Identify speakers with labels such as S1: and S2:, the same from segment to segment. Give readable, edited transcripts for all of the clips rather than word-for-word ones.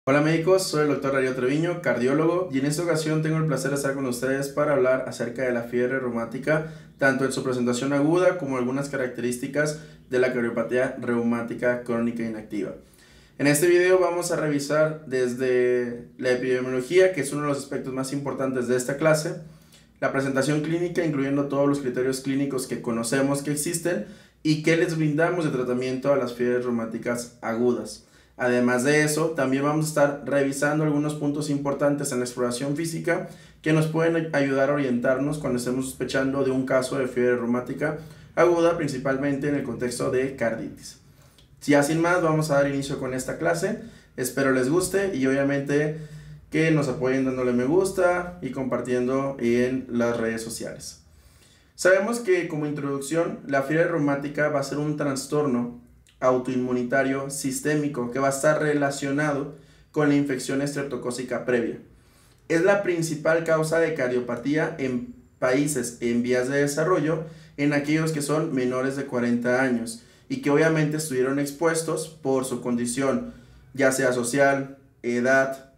S1: Hola médicos, soy el doctor Darío Treviño, cardiólogo, y en esta ocasión tengo el placer de estar con ustedes para hablar acerca de la fiebre reumática, tanto en su presentación aguda como algunas características de la cardiopatía reumática crónica inactiva. En este video vamos a revisar desde la epidemiología, que es uno de los aspectos más importantes de esta clase, la presentación clínica, incluyendo todos los criterios clínicos que conocemos que existen y que les brindamos de tratamiento a las fiebres reumáticas agudas. Además de eso, también vamos a estar revisando algunos puntos importantes en la exploración física que nos pueden ayudar a orientarnos cuando estemos sospechando de un caso de fiebre reumática aguda, principalmente en el contexto de carditis. Ya sin más, vamos a dar inicio con esta clase. Espero les guste y obviamente que nos apoyen dándole me gusta y compartiendo en las redes sociales. Sabemos que como introducción, la fiebre reumática va a ser un trastorno autoinmunitario sistémico que va a estar relacionado con la infección estreptocócica previa. Es la principal causa de cardiopatía en países en vías de desarrollo, en aquellos que son menores de 40 años y que obviamente estuvieron expuestos por su condición, ya sea social, edad,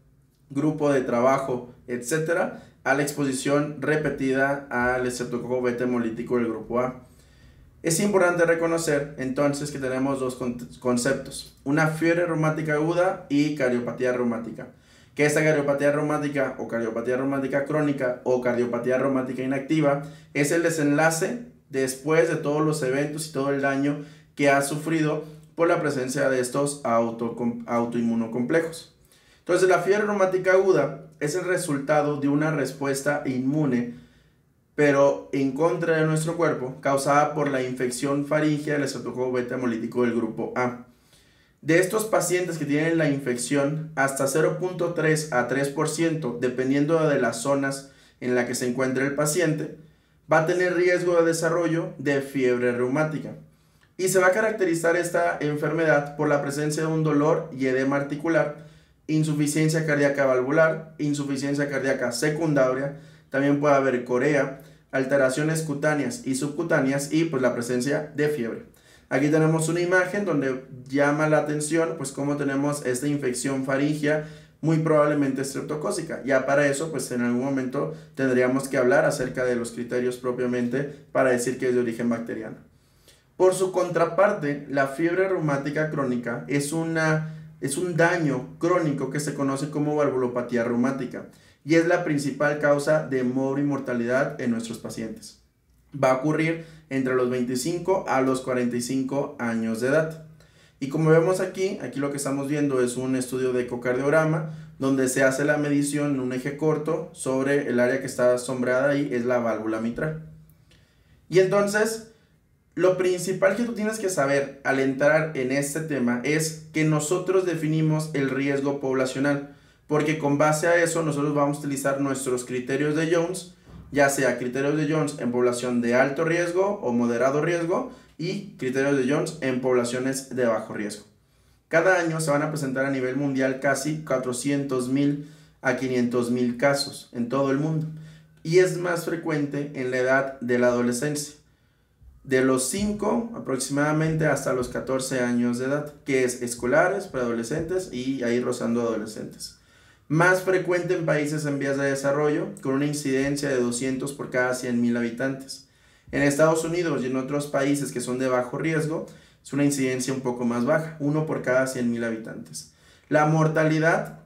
S1: grupo de trabajo, etcétera, a la exposición repetida al estreptococo beta hemolítico del grupo A. Es importante reconocer entonces que tenemos dos conceptos, una fiebre reumática aguda y cardiopatía reumática. Que esta cardiopatía reumática o cardiopatía reumática crónica o cardiopatía reumática inactiva es el desenlace después de todos los eventos y todo el daño que ha sufrido por la presencia de estos autoinmunocomplejos. Entonces la fiebre reumática aguda es el resultado de una respuesta inmune pero en contra de nuestro cuerpo, causada por la infección faríngea del estreptococo beta hemolítico del grupo A. De estos pacientes que tienen la infección, hasta 0.3 a 3%, dependiendo de las zonas en las que se encuentre el paciente, va a tener riesgo de desarrollo de fiebre reumática. Y se va a caracterizar esta enfermedad por la presencia de un dolor y edema articular, insuficiencia cardíaca valvular, insuficiencia cardíaca secundaria, también puede haber corea, alteraciones cutáneas y subcutáneas y pues la presencia de fiebre. Aquí tenemos una imagen donde llama la atención pues cómo tenemos esta infección faríngea muy probablemente estreptocócica. Ya para eso pues en algún momento tendríamos que hablar acerca de los criterios propiamente para decir que es de origen bacteriano. Por su contraparte, la fiebre reumática crónica es un daño crónico que se conoce como valvulopatía reumática y es la principal causa de mortalidad en nuestros pacientes. Va a ocurrir entre los 25 a los 45 años de edad. Y como vemos aquí lo que estamos viendo es un estudio de ecocardiograma donde se hace la medición en un eje corto sobre el área que está sombreada ahí, es la válvula mitral. Y entonces, lo principal que tú tienes que saber al entrar en este tema es que nosotros definimos el riesgo poblacional, porque con base a eso nosotros vamos a utilizar nuestros criterios de Jones, ya sea criterios de Jones en población de alto riesgo o moderado riesgo y criterios de Jones en poblaciones de bajo riesgo. Cada año se van a presentar a nivel mundial casi 400,000 a 500,000 casos en todo el mundo y es más frecuente en la edad de la adolescencia, de los 5 aproximadamente hasta los 14 años de edad, que es escolares, preadolescentes y ahí rozando adolescentes. Más frecuente en países en vías de desarrollo, con una incidencia de 200 por cada 100,000 habitantes. En Estados Unidos y en otros países que son de bajo riesgo, es una incidencia un poco más baja, 1 por cada 100,000 habitantes. La mortalidad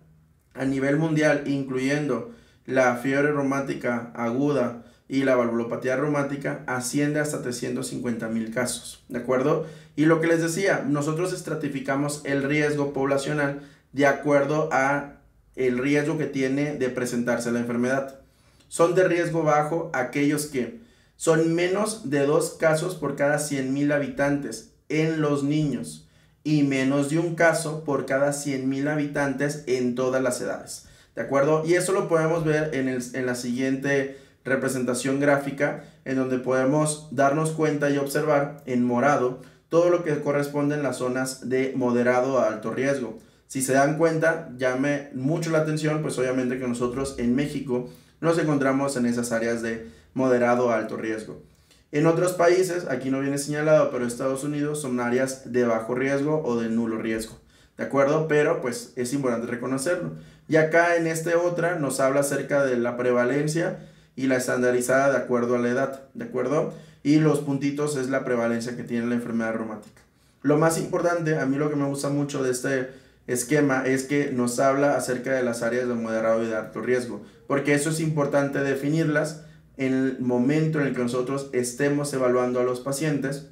S1: a nivel mundial, incluyendo la fiebre reumática aguda y la valvulopatía reumática, asciende hasta 350,000 casos, ¿de acuerdo? Y lo que les decía, nosotros estratificamos el riesgo poblacional de acuerdo a el riesgo que tiene de presentarse la enfermedad. Son de riesgo bajo aquellos que son menos de 2 casos por cada 100,000 habitantes en los niños y menos de 1 caso por cada 100,000 habitantes en todas las edades, ¿de acuerdo? Y eso lo podemos ver en la siguiente representación gráfica, en donde podemos darnos cuenta y observar en morado todo lo que corresponde en las zonas de moderado a alto riesgo. Si se dan cuenta, llame mucho la atención, pues obviamente que nosotros en México nos encontramos en esas áreas de moderado a alto riesgo. En otros países, aquí no viene señalado, pero Estados Unidos son áreas de bajo riesgo o de nulo riesgo. ¿de acuerdo? Pero pues es importante reconocerlo. Y acá en este otra nos habla acerca de la prevalencia y la estandarizada de acuerdo a la edad, ¿de acuerdo? Y los puntitos es la prevalencia que tiene la enfermedad reumática. Lo más importante, a mí lo que me gusta mucho de este esquema es que nos habla acerca de las áreas de moderado y de alto riesgo, porque eso es importante definirlas en el momento en el que nosotros estemos evaluando a los pacientes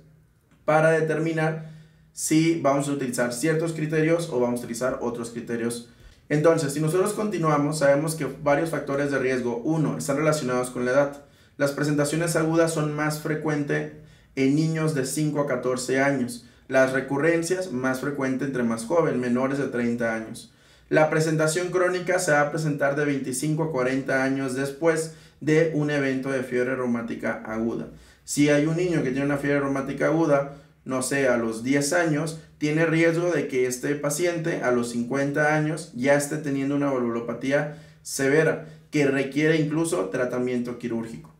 S1: para determinar si vamos a utilizar ciertos criterios o vamos a utilizar otros criterios. Entonces, si nosotros continuamos, sabemos que varios factores de riesgo, uno, están relacionados con la edad. Las presentaciones agudas son más frecuentes en niños de 5 a 14 años. Las recurrencias más frecuentes entre más jóvenes, menores de 30 años. La presentación crónica se va a presentar de 25 a 40 años después de un evento de fiebre reumática aguda. Si hay un niño que tiene una fiebre reumática aguda, no sé, a los 10 años, tiene riesgo de que este paciente a los 50 años ya esté teniendo una valvulopatía severa que requiere incluso tratamiento quirúrgico.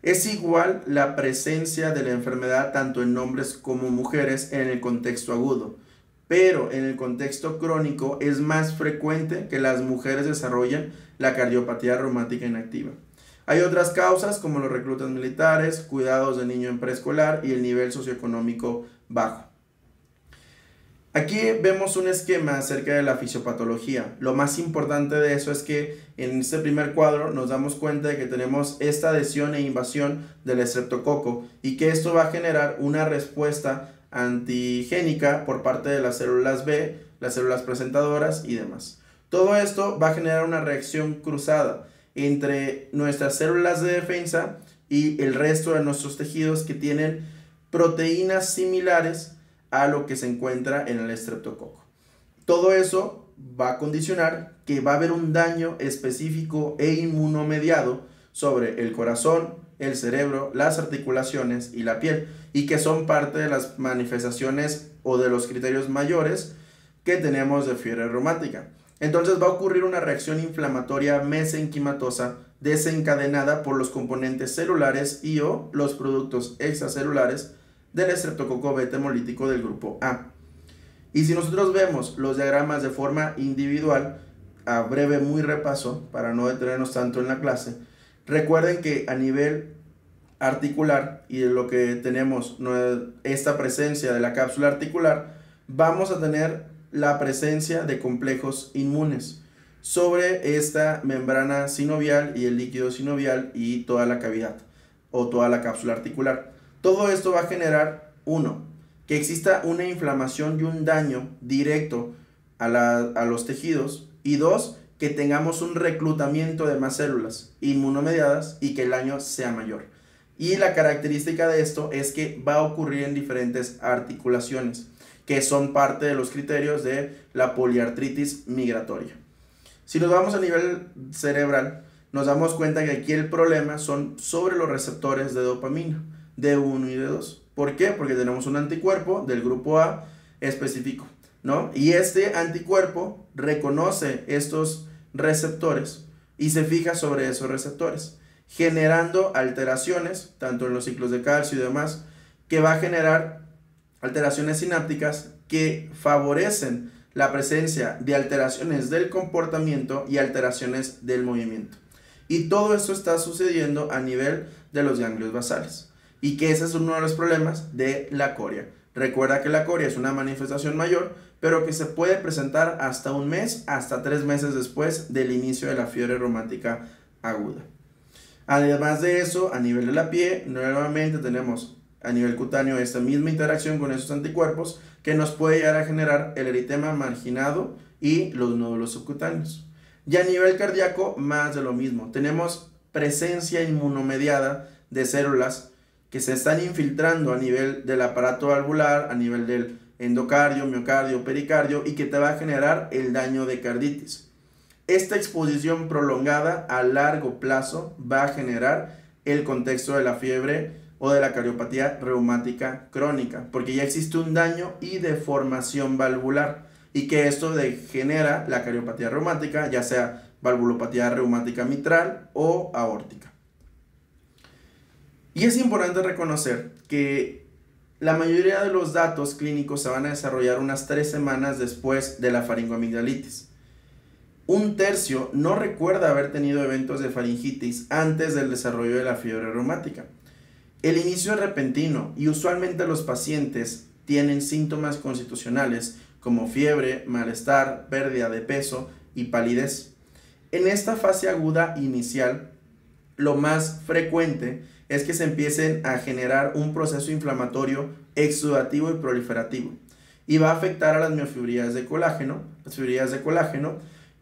S1: Es igual la presencia de la enfermedad tanto en hombres como mujeres en el contexto agudo, pero en el contexto crónico es más frecuente que las mujeres desarrollen la cardiopatía reumática inactiva. Hay otras causas como los reclutas militares, cuidados de niño en preescolar y el nivel socioeconómico bajo. Aquí vemos un esquema acerca de la fisiopatología. Lo más importante de eso es que en este primer cuadro nos damos cuenta de que tenemos esta adhesión e invasión del estreptococo y que esto va a generar una respuesta antigénica por parte de las células B, las células presentadoras y demás. Todo esto va a generar una reacción cruzada entre nuestras células de defensa y el resto de nuestros tejidos que tienen proteínas similares a lo que se encuentra en el estreptococo. Todo eso va a condicionar que va a haber un daño específico e inmunomediado sobre el corazón, el cerebro, las articulaciones y la piel, y que son parte de las manifestaciones o de los criterios mayores que tenemos de fiebre reumática. Entonces va a ocurrir una reacción inflamatoria mesenquimatosa desencadenada por los componentes celulares y o los productos extracelulares del estreptococo beta hemolítico del grupo A. Y si nosotros vemos los diagramas de forma individual, a breve muy repaso, para no detenernos tanto en la clase, recuerden que a nivel articular y de lo que tenemos esta presencia de la cápsula articular, vamos a tener la presencia de complejos inmunes sobre esta membrana sinovial y el líquido sinovial y toda la cavidad o toda la cápsula articular. Todo esto va a generar, uno, que exista una inflamación y un daño directo a los tejidos, y dos, que tengamos un reclutamiento de más células inmunomediadas y que el daño sea mayor. Y la característica de esto es que va a ocurrir en diferentes articulaciones, que son parte de los criterios de la poliartritis migratoria. Si nos vamos a nivel cerebral, nos damos cuenta que aquí el problema son sobre los receptores de dopamina, D1 y D2. ¿Por qué? Porque tenemos un anticuerpo del grupo A específico, ¿no? Y este anticuerpo reconoce estos receptores y se fija sobre esos receptores, generando alteraciones, tanto en los ciclos de calcio y demás, que va a generar alteraciones sinápticas que favorecen la presencia de alteraciones del comportamiento y alteraciones del movimiento. Y todo esto está sucediendo a nivel de los ganglios basales. Y que ese es uno de los problemas de la coria. Recuerda que la coria es una manifestación mayor, pero que se puede presentar hasta un mes, hasta 3 meses después del inicio de la fiebre reumática aguda. Además de eso, a nivel de la piel, nuevamente tenemos a nivel cutáneo esta misma interacción con esos anticuerpos que nos puede llegar a generar el eritema marginado y los nódulos subcutáneos. Y a nivel cardíaco, más de lo mismo. Tenemos presencia inmunomediada de células que se están infiltrando a nivel del aparato valvular, a nivel del endocardio, miocardio, pericardio, y que te va a generar el daño de carditis. Esta exposición prolongada a largo plazo va a generar el contexto de la fiebre o de la cardiopatía reumática crónica, porque ya existe un daño y deformación valvular, y que esto genera la cardiopatía reumática, ya sea valvulopatía reumática mitral o aórtica. Y es importante reconocer que La mayoría de los datos clínicos se van a desarrollar unas 3 semanas después de la faringoamigdalitis. Un tercio no recuerda haber tenido eventos de faringitis antes del desarrollo de la fiebre reumática. El inicio es repentino y usualmente los pacientes tienen síntomas constitucionales como fiebre, malestar, pérdida de peso y palidez. En esta fase aguda inicial, lo más frecuente es que se empiecen a generar un proceso inflamatorio exudativo y proliferativo y va a afectar a las miofibrillas de colágeno,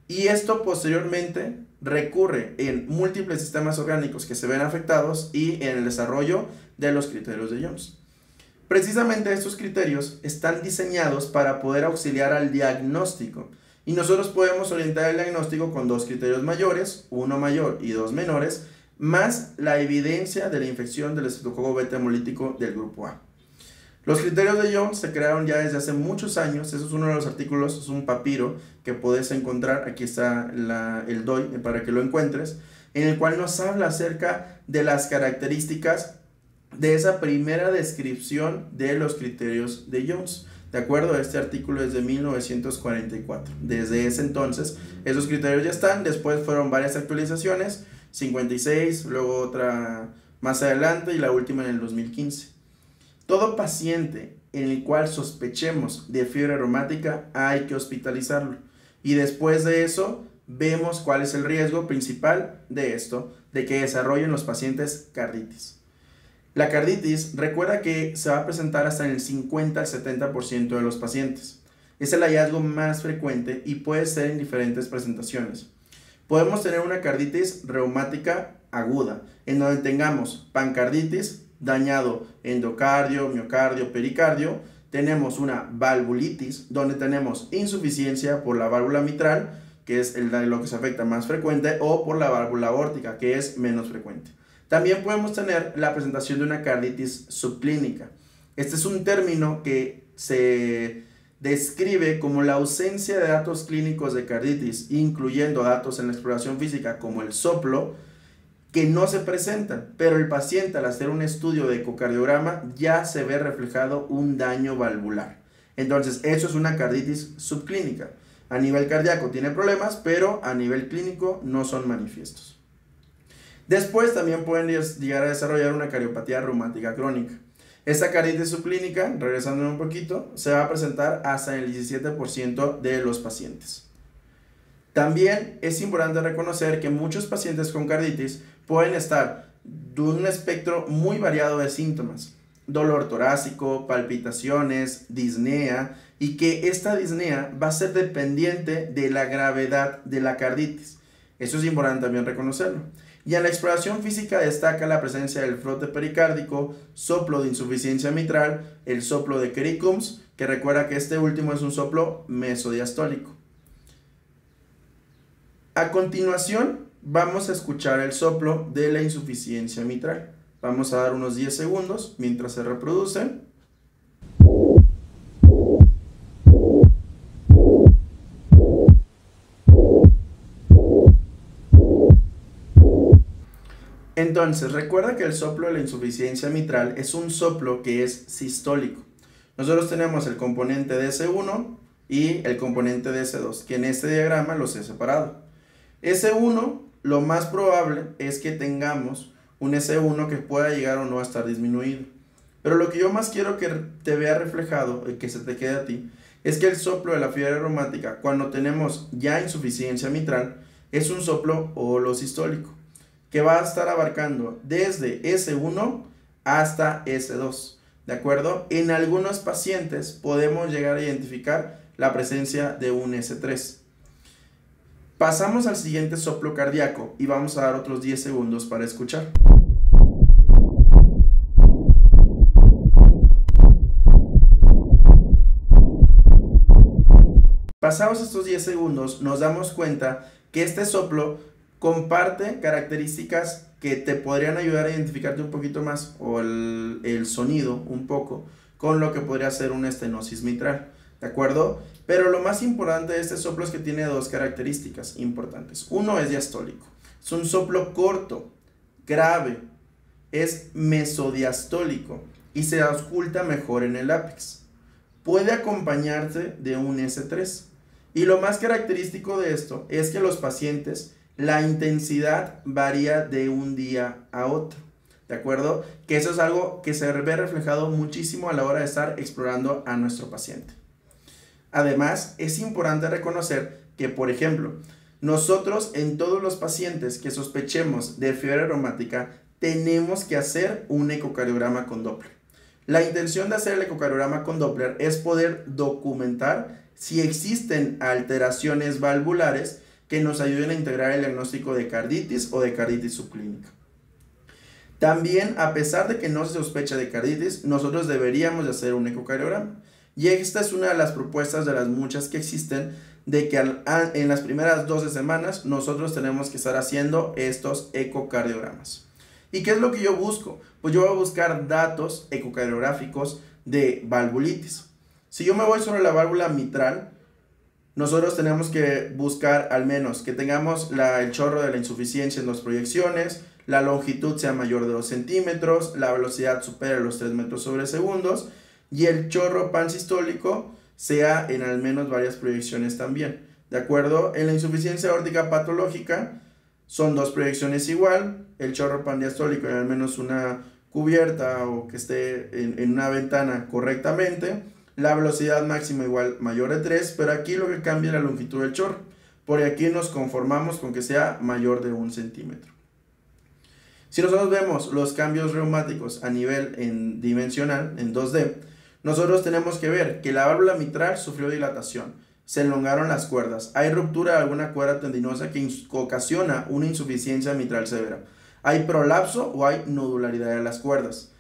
S1: y esto posteriormente recurre en múltiples sistemas orgánicos que se ven afectados y en el desarrollo de los criterios de Jones. Precisamente estos criterios están diseñados para poder auxiliar al diagnóstico y nosotros podemos orientar el diagnóstico con 2 criterios mayores, 1 mayor y 2 menores, más la evidencia de la infección del estreptococo beta hemolítico del grupo A. Los criterios de Jones se crearon ya desde hace muchos años. Eso es uno de los artículos, es un papiro que puedes encontrar, aquí está el DOI para que lo encuentres, en el cual nos habla acerca de las características de esa primera descripción de los criterios de Jones. De acuerdo, este artículo es de 1944. Desde ese entonces, esos criterios ya están. Después fueron varias actualizaciones, 56, luego otra más adelante y la última en el 2015. Todo paciente en el cual sospechemos de fiebre reumática hay que hospitalizarlo. Y después de eso, vemos cuál es el riesgo principal de esto, de que desarrollen los pacientes carditis. La carditis, recuerda que se va a presentar hasta en el 50 al 70% de los pacientes. Es el hallazgo más frecuente y puede ser en diferentes presentaciones. Podemos tener una carditis reumática aguda, en donde tengamos pancarditis, dañado endocardio, miocardio, pericardio. Tenemos una valvulitis, donde tenemos insuficiencia por la válvula mitral, que es lo que se afecta más frecuente, o por la válvula aórtica, que es menos frecuente. También podemos tener la presentación de una carditis subclínica. Este es un término que se describe como la ausencia de datos clínicos de carditis, incluyendo datos en la exploración física como el soplo, que no se presentan, pero el paciente al hacer un estudio de ecocardiograma ya se ve reflejado un daño valvular. Entonces, eso es una carditis subclínica. A nivel cardíaco tiene problemas, pero a nivel clínico no son manifiestos. Después también pueden llegar a desarrollar una cardiopatía reumática crónica. Esta carditis subclínica, regresando un poquito, se va a presentar hasta el 17% de los pacientes. También es importante reconocer que muchos pacientes con carditis pueden estar de un espectro muy variado de síntomas. Dolor torácico, palpitaciones, disnea, y que esta disnea va a ser dependiente de la gravedad de la carditis. Eso es importante también reconocerlo. Y en la exploración física destaca la presencia del frote pericárdico, soplo de insuficiencia mitral, el soplo de Kericums, que recuerda que este último es un soplo mesodiastólico. A continuación, vamos a escuchar el soplo de la insuficiencia mitral. Vamos a dar unos 10 segundos mientras se reproduce. Entonces, recuerda que el soplo de la insuficiencia mitral es un soplo que es sistólico. Nosotros tenemos el componente de S1 y el componente de S2, que en este diagrama los he separado. S1, lo más probable es que tengamos un S1 que pueda llegar o no a estar disminuido. Pero lo que yo más quiero que te vea reflejado y que se te quede a ti, es que el soplo de la fiebre reumática, cuando tenemos ya insuficiencia mitral, es un soplo holosistólico, que va a estar abarcando desde S1 hasta S2, ¿de acuerdo? En algunos pacientes podemos llegar a identificar la presencia de un S3. Pasamos al siguiente soplo cardíaco y vamos a dar otros 10 segundos para escuchar. Pasados estos 10 segundos, nos damos cuenta que este soplo comparte características que te podrían ayudar a identificarte un poquito más, o el sonido un poco, con lo que podría ser una estenosis mitral, ¿de acuerdo? Pero lo más importante de este soplo es que tiene dos características importantes. Uno es diastólico, es un soplo corto, grave, es mesodiastólico. y se ausculta mejor en el ápex. Puede acompañarse de un S3. Y lo más característico de esto es que los pacientes, la intensidad varía de un día a otro. ¿De acuerdo? Que eso es algo que se ve reflejado muchísimo a la hora de estar explorando a nuestro paciente. Además, es importante reconocer que, por ejemplo, nosotros en todos los pacientes que sospechemos de fiebre reumática tenemos que hacer un ecocardiograma con Doppler. La intención de hacer el ecocardiograma con Doppler es poder documentar si existen alteraciones valvulares que nos ayuden a integrar el diagnóstico de carditis o de carditis subclínica. También, a pesar de que no se sospecha de carditis, nosotros deberíamos de hacer un ecocardiograma. Y esta es una de las propuestas de las muchas que existen, de que en las primeras 12 semanas nosotros tenemos que estar haciendo estos ecocardiogramas. ¿Y qué es lo que yo busco? Pues yo voy a buscar datos ecocardiográficos de valvulitis. Si yo me voy sobre la válvula mitral, nosotros tenemos que buscar al menos que tengamos el chorro de la insuficiencia en 2 proyecciones, la longitud sea mayor de 2 centímetros, la velocidad supere los 3 metros sobre segundos y el chorro pansistólico sea en al menos varias proyecciones también. ¿De acuerdo? En la insuficiencia aórtica patológica son 2 proyecciones igual, el chorro pandiastólico en al menos una cubierta o que esté en una ventana correctamente, la velocidad máxima igual mayor de 3, pero aquí lo que cambia es la longitud del chorro. Por aquí nos conformamos con que sea mayor de 1 centímetro. Si nosotros vemos los cambios reumáticos a nivel dimensional, en 2D, nosotros tenemos que ver que la válvula mitral sufrió dilatación, se elongaron las cuerdas, hay ruptura de alguna cuerda tendinosa que ocasiona una insuficiencia mitral severa, hay prolapso o hay nodularidad de las cuerdas.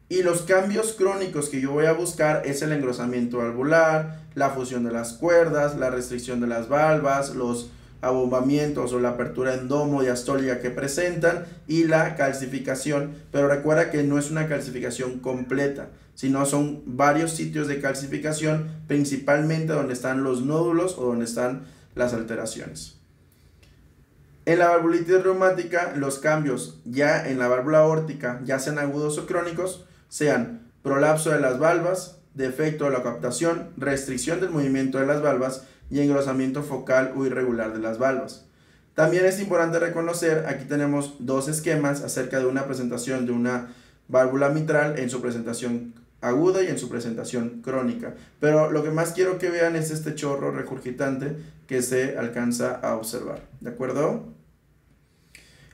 S1: Y los cambios crónicos que yo voy a buscar es el engrosamiento valvular, la fusión de las cuerdas, la restricción de las valvas, los abombamientos o la apertura endomo-diastólica que presentan y la calcificación, pero recuerda que no es una calcificación completa, sino son varios sitios de calcificación, principalmente donde están los nódulos o donde están las alteraciones. En la valvulitis reumática, los cambios ya en la válvula aórtica, ya sean agudos o crónicos, sean prolapso de las valvas, defecto de la captación, restricción del movimiento de las valvas y engrosamiento focal o irregular de las valvas. También es importante reconocer, aquí tenemos 2 esquemas acerca de una presentación de una válvula mitral en su presentación aguda y en su presentación crónica. Pero lo que más quiero que vean es este chorro regurgitante que se alcanza a observar. ¿De acuerdo?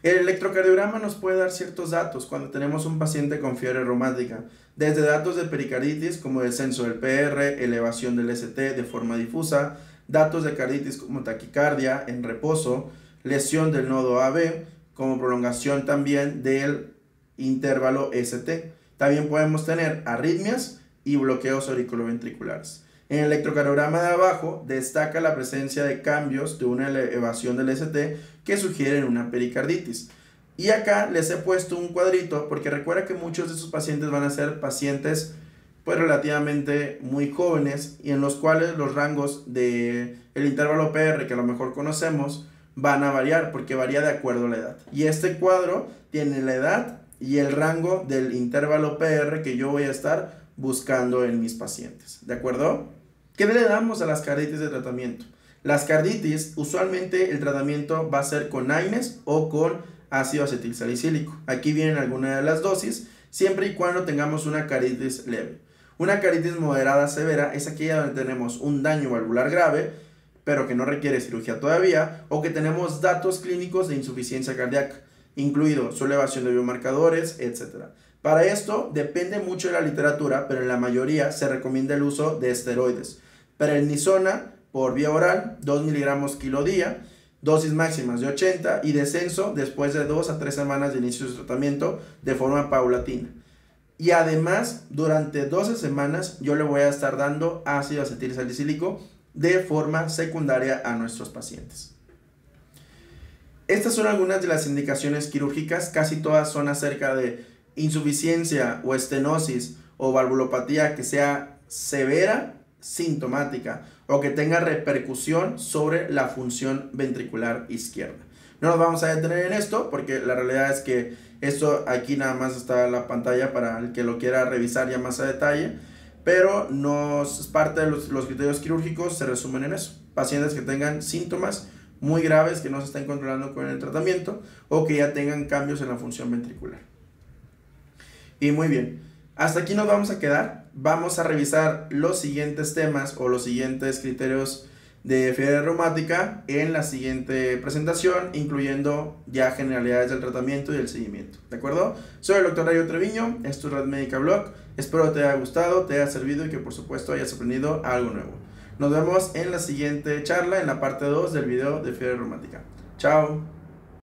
S1: El electrocardiograma nos puede dar ciertos datos cuando tenemos un paciente con fiebre reumática, desde datos de pericarditis como descenso del PR, elevación del ST de forma difusa, datos de carditis como taquicardia en reposo, lesión del nodo AB, como prolongación también del intervalo ST. También podemos tener arritmias y bloqueos auriculoventriculares. En el electrocardiograma de abajo destaca la presencia de cambios de una elevación del ST que sugieren una pericarditis. Y acá les he puesto un cuadrito porque recuerda que muchos de estos pacientes van a ser pacientes pues relativamente muy jóvenes y en los cuales los rangos del intervalo PR que a lo mejor conocemos van a variar porque varía de acuerdo a la edad. Y este cuadro tiene la edad y el rango del intervalo PR que yo voy a estar buscando en mis pacientes. ¿De acuerdo? ¿Qué le damos a las carditis de tratamiento? Las carditis, usualmente el tratamiento va a ser con AINES o con ácido acetilsalicílico. Aquí vienen algunas de las dosis, siempre y cuando tengamos una carditis leve. Una carditis moderada severa es aquella donde tenemos un daño valvular grave, pero que no requiere cirugía todavía, o que tenemos datos clínicos de insuficiencia cardíaca, incluido su elevación de biomarcadores, etc. Para esto depende mucho de la literatura, pero en la mayoría se recomienda el uso de esteroides. Prednisona por vía oral, 2 miligramos kilo día, dosis máximas de 80 y descenso después de 2 a 3 semanas de inicio de tratamiento de forma paulatina. Y además, durante 12 semanas yo le voy a estar dando ácido acetilsalicílico de forma secundaria a nuestros pacientes. Estas son algunas de las indicaciones quirúrgicas, casi todas son acerca de insuficiencia o estenosis o valvulopatía que sea severa, sintomática o que tenga repercusión sobre la función ventricular izquierda. No nos vamos a detener en esto porque la realidad es que esto aquí nada más está la pantalla para el que lo quiera revisar ya más a detalle, pero es parte de los criterios quirúrgicos, se resumen en eso. Pacientes que tengan síntomas muy graves que no se están controlando con el tratamiento o que ya tengan cambios en la función ventricular. Y muy bien, hasta aquí nos vamos a quedar. Vamos a revisar los siguientes temas o los siguientes criterios de fiebre reumática en la siguiente presentación, incluyendo ya generalidades del tratamiento y del seguimiento. ¿De acuerdo? Soy el Dr. Darío Treviño, es tu Red Médica Blog. Espero te haya gustado, te haya servido y que por supuesto hayas aprendido algo nuevo. Nos vemos en la siguiente charla, en la parte 2 del video de fiebre reumática. Chao.